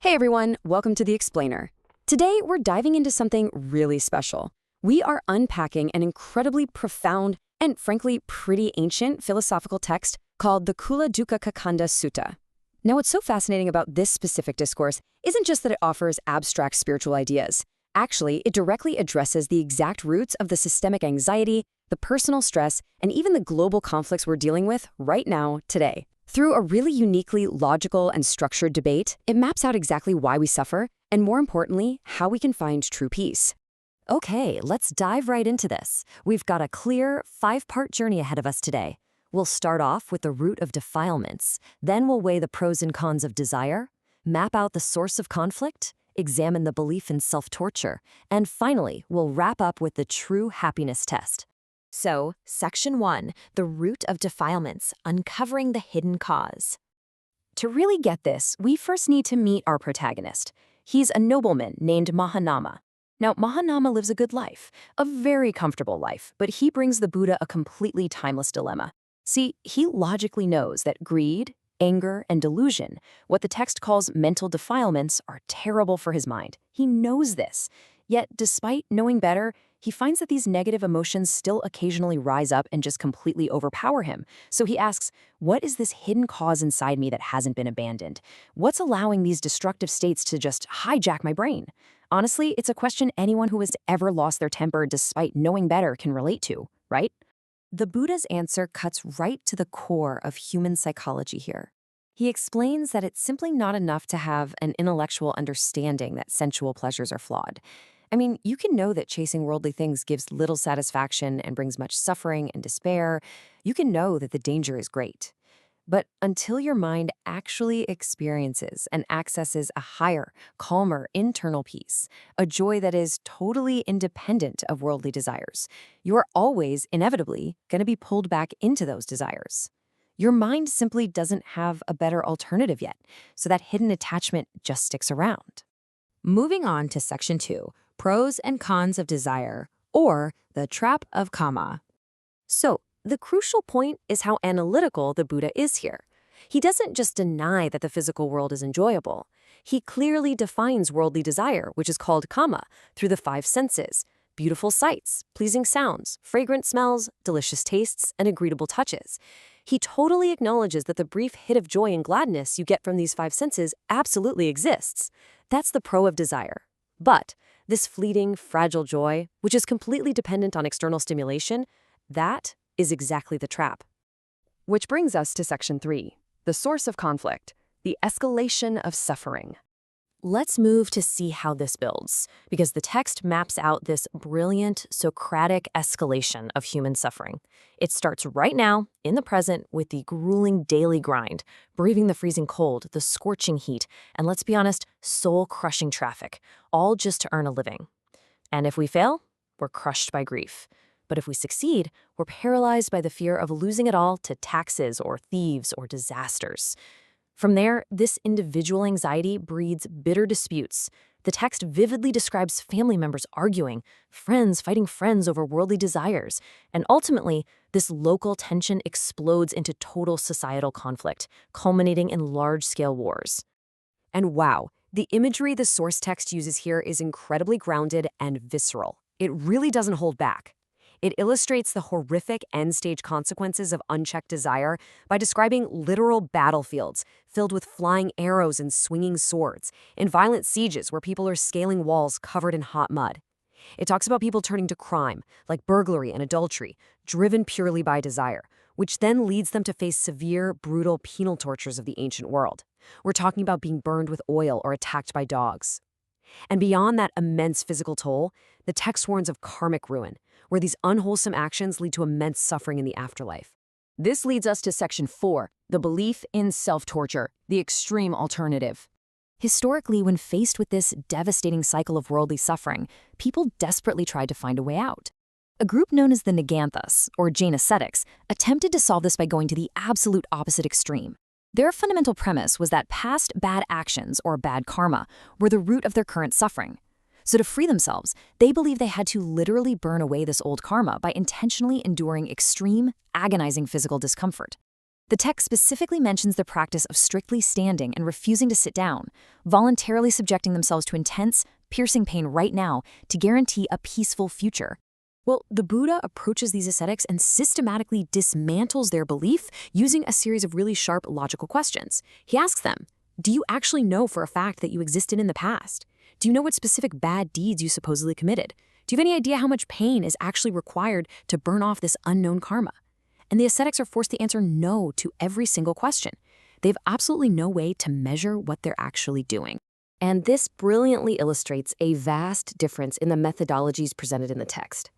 Hey everyone, welcome to The Explainer. Today we're diving into something really special. We are unpacking an incredibly profound and frankly pretty ancient philosophical text called the Cūḻadukkhakkhandha Sutta. Now what's so fascinating about this specific discourse isn't just that it offers abstract spiritual ideas. Actually, it directly addresses the exact roots of the systemic anxiety, the personal stress, and even the global conflicts we're dealing with right now, today. Through a really uniquely logical and structured debate, it maps out exactly why we suffer, and more importantly, how we can find true peace. Okay, let's dive right into this. We've got a clear, 5-part journey ahead of us today. We'll start off with the root of defilements, then we'll weigh the pros and cons of desire, map out the source of conflict, examine the belief in self-torture, and finally, we'll wrap up with the true happiness test. So, Section 1, the root of defilements, uncovering the hidden cause. To really get this, we first need to meet our protagonist. He's a nobleman named Mahānāma. Now, Mahānāma lives a good life, a very comfortable life, but he brings the Buddha a completely timeless dilemma. See, he logically knows that greed, anger, and delusion, what the text calls mental defilements, are terrible for his mind. He knows this. Yet, despite knowing better, he finds that these negative emotions still occasionally rise up and just completely overpower him. So he asks, what is this hidden cause inside me that hasn't been abandoned? What's allowing these destructive states to just hijack my brain? Honestly, it's a question anyone who has ever lost their temper despite knowing better can relate to, right? The Buddha's answer cuts right to the core of human psychology here. He explains that it's simply not enough to have an intellectual understanding that sensual pleasures are flawed. I mean, you can know that chasing worldly things gives little satisfaction and brings much suffering and despair. You can know that the danger is great. But until your mind actually experiences and accesses a higher, calmer internal peace, a joy that is totally independent of worldly desires, you are always, inevitably, going to be pulled back into those desires. Your mind simply doesn't have a better alternative yet, so that hidden attachment just sticks around. Moving on to Section 2, pros and cons of desire, or the trap of kama. So, the crucial point is how analytical the Buddha is here. He doesn't just deny that the physical world is enjoyable. He clearly defines worldly desire, which is called kama, through the 5 senses: beautiful sights, pleasing sounds, fragrant smells, delicious tastes, and agreeable touches. He totally acknowledges that the brief hit of joy and gladness you get from these 5 senses absolutely exists. That's the pro of desire. But this fleeting, fragile joy, which is completely dependent on external stimulation, that is exactly the trap. Which brings us to Section 3, the source of conflict, the escalation of suffering. Let's move to see how this builds, because the text maps out this brilliant Socratic escalation of human suffering. It starts right now, in the present, with the grueling daily grind, breathing the freezing cold, the scorching heat, and let's be honest, soul-crushing traffic, all just to earn a living. And if we fail, we're crushed by grief. But if we succeed, we're paralyzed by the fear of losing it all to taxes or thieves or disasters. From there, this individual anxiety breeds bitter disputes. The text vividly describes family members arguing, friends fighting friends over worldly desires, and ultimately, this local tension explodes into total societal conflict, culminating in large-scale wars. And wow, the imagery the source text uses here is incredibly grounded and visceral. It really doesn't hold back. It illustrates the horrific end-stage consequences of unchecked desire by describing literal battlefields filled with flying arrows and swinging swords, and violent sieges where people are scaling walls covered in hot mud. It talks about people turning to crime, like burglary and adultery, driven purely by desire, which then leads them to face severe, brutal penal tortures of the ancient world. We're talking about being burned with oil or attacked by dogs. And beyond that immense physical toll, the text warns of karmic ruin, where these unwholesome actions lead to immense suffering in the afterlife. This leads us to Section 4, the belief in self-torture, the extreme alternative. Historically, when faced with this devastating cycle of worldly suffering, people desperately tried to find a way out. A group known as the Niganthas, or Jain ascetics, attempted to solve this by going to the absolute opposite extreme. Their fundamental premise was that past bad actions, or bad karma, were the root of their current suffering. So to free themselves, they believed they had to literally burn away this old karma by intentionally enduring extreme, agonizing physical discomfort. The text specifically mentions the practice of strictly standing and refusing to sit down, voluntarily subjecting themselves to intense, piercing pain right now to guarantee a peaceful future. Well, the Buddha approaches these ascetics and systematically dismantles their belief using a series of really sharp logical questions. He asks them, do you actually know for a fact that you existed in the past? Do you know what specific bad deeds you supposedly committed? Do you have any idea how much pain is actually required to burn off this unknown karma? And the ascetics are forced to answer no to every single question. They have absolutely no way to measure what they're actually doing. And this brilliantly illustrates a vast difference in the methodologies presented in the text.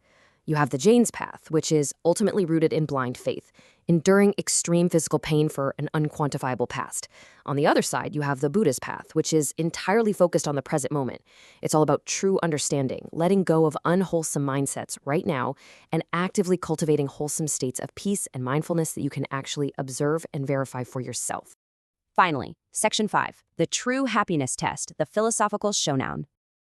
You have the Jain's path, which is ultimately rooted in blind faith, enduring extreme physical pain for an unquantifiable past. On the other side, you have the Buddhist path, which is entirely focused on the present moment. It's all about true understanding, letting go of unwholesome mindsets right now, and actively cultivating wholesome states of peace and mindfulness that you can actually observe and verify for yourself. Finally, Section 5, the true happiness test, the philosophical showdown.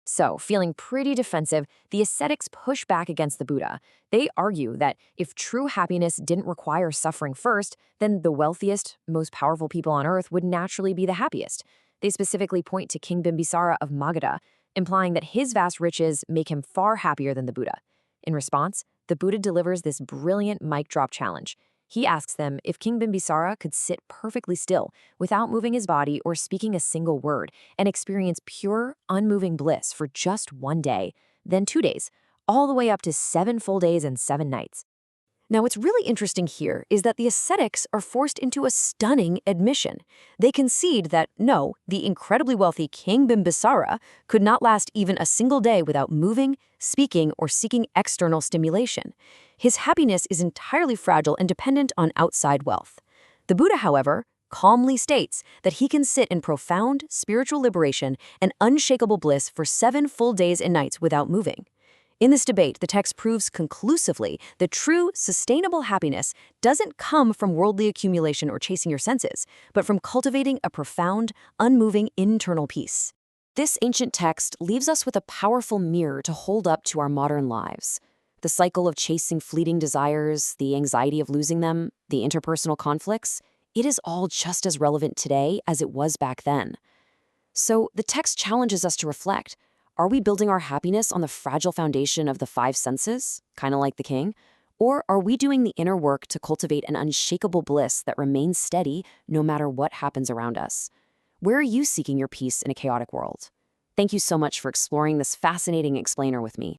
So, feeling pretty defensive, the ascetics push back against the Buddha. They argue that if true happiness didn't require suffering first, then the wealthiest, most powerful people on earth would naturally be the happiest. They specifically point to King Bimbisara of Magadha, implying that his vast riches make him far happier than the Buddha. In response, the Buddha delivers this brilliant mic drop challenge. He asks them if King Bimbisara could sit perfectly still without moving his body or speaking a single word and experience pure, unmoving bliss for just 1 day, then 2 days, all the way up to 7 full days and 7 nights. Now, what's really interesting here is that the ascetics are forced into a stunning admission. They concede that, no, the incredibly wealthy King Bimbisara could not last even a single day without moving, speaking, or seeking external stimulation. His happiness is entirely fragile and dependent on outside wealth. The Buddha, however, calmly states that he can sit in profound spiritual liberation and unshakable bliss for 7 full days and nights without moving. In this debate, the text proves conclusively that true, sustainable happiness doesn't come from worldly accumulation or chasing your senses, but from cultivating a profound, unmoving internal peace. This ancient text leaves us with a powerful mirror to hold up to our modern lives. The cycle of chasing fleeting desires, the anxiety of losing them, the interpersonal conflicts, it is all just as relevant today as it was back then. So the text challenges us to reflect. Are we building our happiness on the fragile foundation of the 5 senses, kind of like the king? Or are we doing the inner work to cultivate an unshakable bliss that remains steady no matter what happens around us? Where are you seeking your peace in a chaotic world? Thank you so much for exploring this fascinating explainer with me.